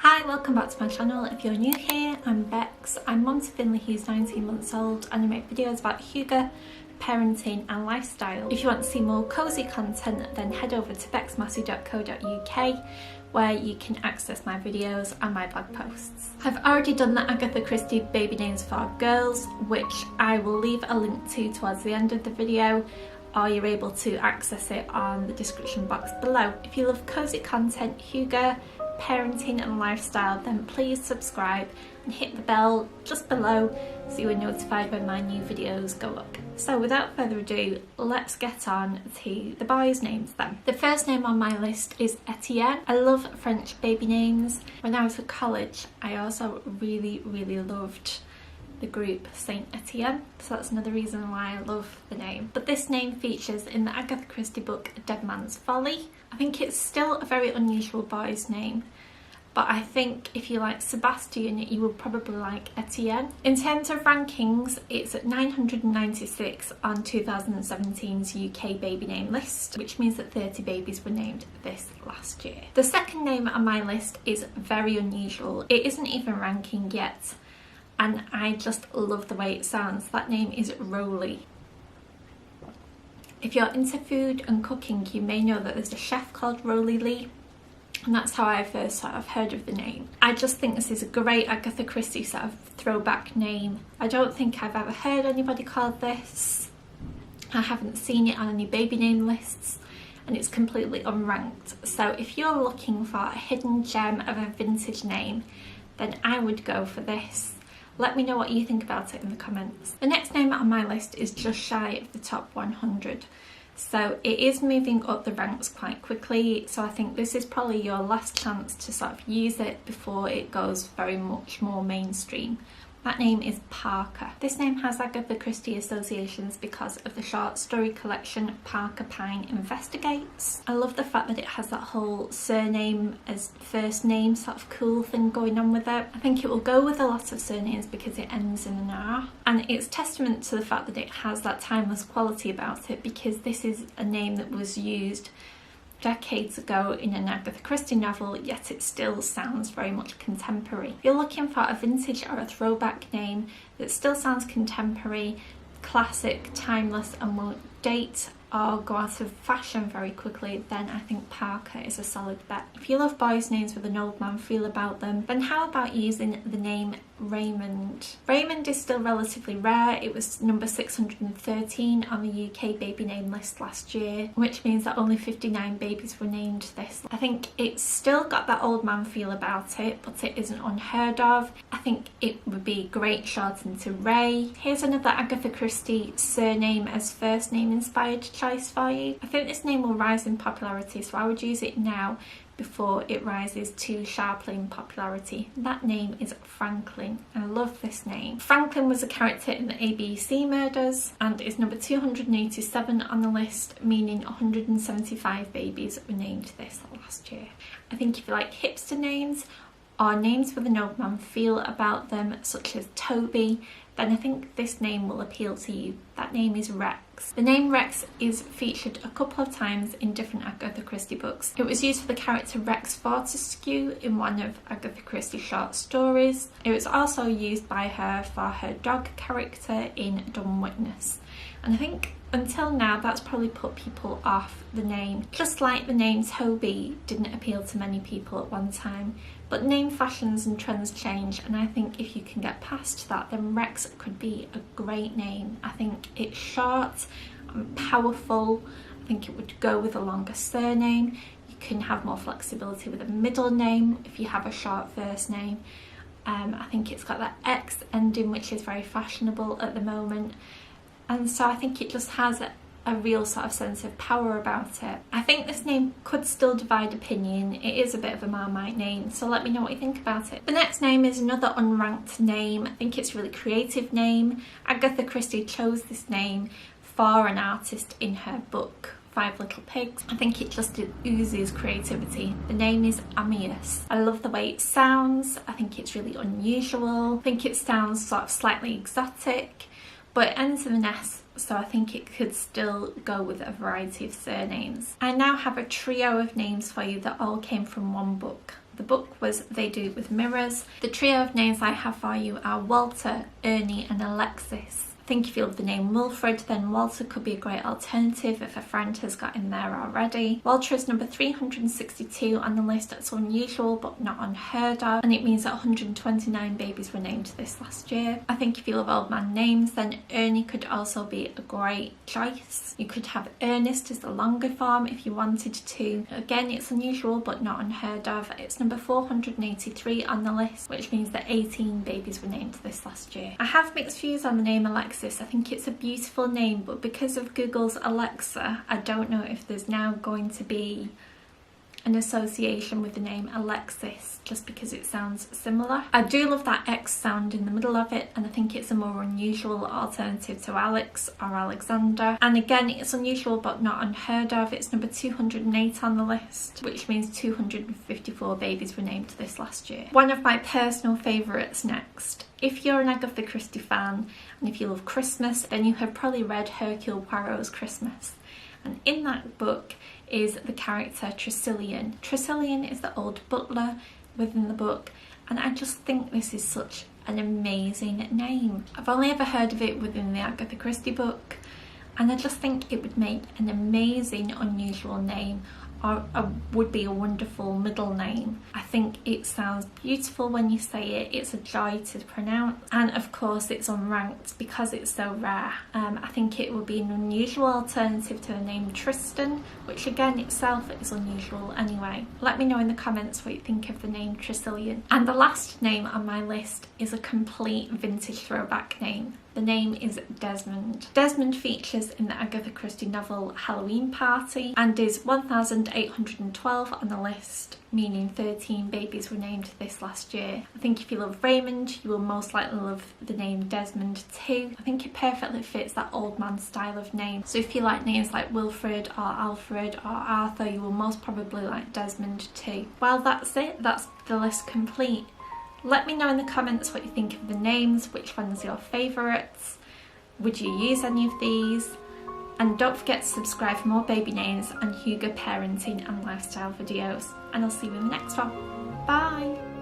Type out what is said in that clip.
Hi, welcome back to my channel. If you're new here, I'm Bex. I'm mum to Finley who's 19 months old and I make videos about Hugo, parenting and lifestyle. If you want to see more cosy content then head over to bexmassey.co.uk where you can access my videos and my blog posts. I've already done the Agatha Christie baby names for girls, which I will leave a link to towards the end of the video, or you're able to access it on the description box below. If you love cosy content, Hugo, parenting and lifestyle, then please subscribe and hit the bell just below so you are notified when my new videos go up. So without further ado, let's get on to the boys' names then. The first name on my list is Etienne. I love French baby names. When I was at college, I also really loved the group Saint Etienne, so that's another reason why I love the name. But this name features in the Agatha Christie book Dead Man's Folly. I think it's still a very unusual boy's name, but I think if you like Sebastian, you will probably like Etienne. In terms of rankings, it's at 996 on 2017's UK baby name list, which means that 30 babies were named this last year. The second name on my list is very unusual. It isn't even ranking yet, and I just love the way it sounds. That name is Rowley. If you're into food and cooking, you may know that there's a chef called Rowley, and that's how I first sort of heard of the name. I just think this is a great Agatha Christie sort of throwback name. I don't think I've ever heard anybody called this. I haven't seen it on any baby name lists, and it's completely unranked. So if you're looking for a hidden gem of a vintage name, then I would go for this. Let me know what you think about it in the comments. The next name on my list is just shy of the top 100. So it is moving up the ranks quite quickly. So I think this is probably your last chance to sort of use it before it goes very much more mainstream. That name is Parker. This name has Agatha Christie associations because of the short story collection Parker Pine Investigates. I love the fact that it has that whole surname as first name sort of cool thing going on with it. I think it will go with a lot of surnames because it ends in an R. And it's testament to the fact that it has that timeless quality about it, because this is a name that was used decades ago in an Agatha Christie novel, yet it still sounds very much contemporary. If you're looking for a vintage or a throwback name that still sounds contemporary, classic, timeless and won't date or go out of fashion very quickly, then I think Parker is a solid bet. If you love boys' names with an old man feel about them, then how about using the name Raymond? Raymond is still relatively rare. It was number 613 on the UK baby name list last year, which means that only 59 babies were named this. I think it's still got that old man feel about it, but it isn't unheard of. I think it would be great shortened to Ray. Here's another Agatha Christie surname as first name inspired choice for you. I think this name will rise in popularity, so I would use it now before it rises too sharply in popularity. That name is Franklin. I love this name. Franklin was a character in the ABC murders and is number 287 on the list, meaning 175 babies were named this last year. I think if you like hipster names or names with an old man feel about them, such as Toby, then I think this name will appeal to you. That name is Rex. The name Rex is featured a couple of times in different Agatha Christie books. It was used for the character Rex Fortescue in one of Agatha Christie's short stories. It was also used by her for her dog character in Dumb Witness. And I think until now that's probably put people off the name. Just like the name Toby didn't appeal to many people at one time. But name fashions and trends change, and I think if you can get past that, then Rex could be a great name. I think it's short and powerful. I think it would go with a longer surname. You can have more flexibility with a middle name if you have a short first name. I think it's got that X ending, which is very fashionable at the moment. And so I think it just has a real sort of sense of power about it. I think this name could still divide opinion. It is a bit of a Marmite name, so let me know what you think about it. The next name is another unranked name. I think it's a really creative name. Agatha Christie chose this name for an artist in her book Five Little Pigs. I think it just oozes creativity. The name is Immunise. I love the way it sounds. I think it's really unusual. I think it sounds sort of slightly exotic, but it ends in an S, so I think it could still go with a variety of surnames. I now have a trio of names for you that all came from one book, the book was They Do It With Mirrors. The trio of names I have for you are Walter, Ernie and Alexis. I think if you love the name Wilfred, then Walter could be a great alternative if a friend has got in there already. Walter is number 362 on the list. That's unusual but not unheard of, and it means that 129 babies were named this last year. I think if you love old man names, then Ernie could also be a great choice. You could have Ernest as the longer form if you wanted to. Again, it's unusual but not unheard of. It's number 483 on the list, which means that 18 babies were named this last year. I have mixed views on the name Alexis. I think it's a beautiful name, but because of Google's Alexa, I don't know if there's now going to be an association with the name Alexis just because it sounds similar. I do love that X sound in the middle of it, and I think it's a more unusual alternative to Alex or Alexander. And again, it's unusual but not unheard of. It's number 208 on the list, which means 254 babies were named this last year. One of my personal favourites next. If you're an Agatha Christie fan and if you love Christmas, then you have probably read Hercule Poirot's Christmas. And in that book is the character Tristan. Tristan is the old butler within the book, and I just think this is such an amazing name. I've only ever heard of it within the Agatha Christie book, and I just think it would make an amazing unusual name, or would be a wonderful middle name. I think it sounds beautiful when you say it. It's a joy to pronounce, and of course it's unranked because it's so rare. I think it would be an unusual alternative to the name Tristan, which again itself is unusual anyway. Let me know in the comments what you think of the name Tristan. And the last name on my list is a complete vintage throwback name. The name is Desmond. Desmond features in the Agatha Christie novel Halloween Party and is 1,812 on the list, meaning 13 babies were named this last year. I think if you love Raymond, you will most likely love the name Desmond too. I think it perfectly fits that old man style of name. So if you like names like Wilfred or Alfred or Arthur, you will most probably like Desmond too. Well, that's it. That's the list complete. Let me know in the comments what you think of the names, which one's your favourites, would you use any of these, and don't forget to subscribe for more baby names and Hugo parenting and lifestyle videos, and I'll see you in the next one. Bye!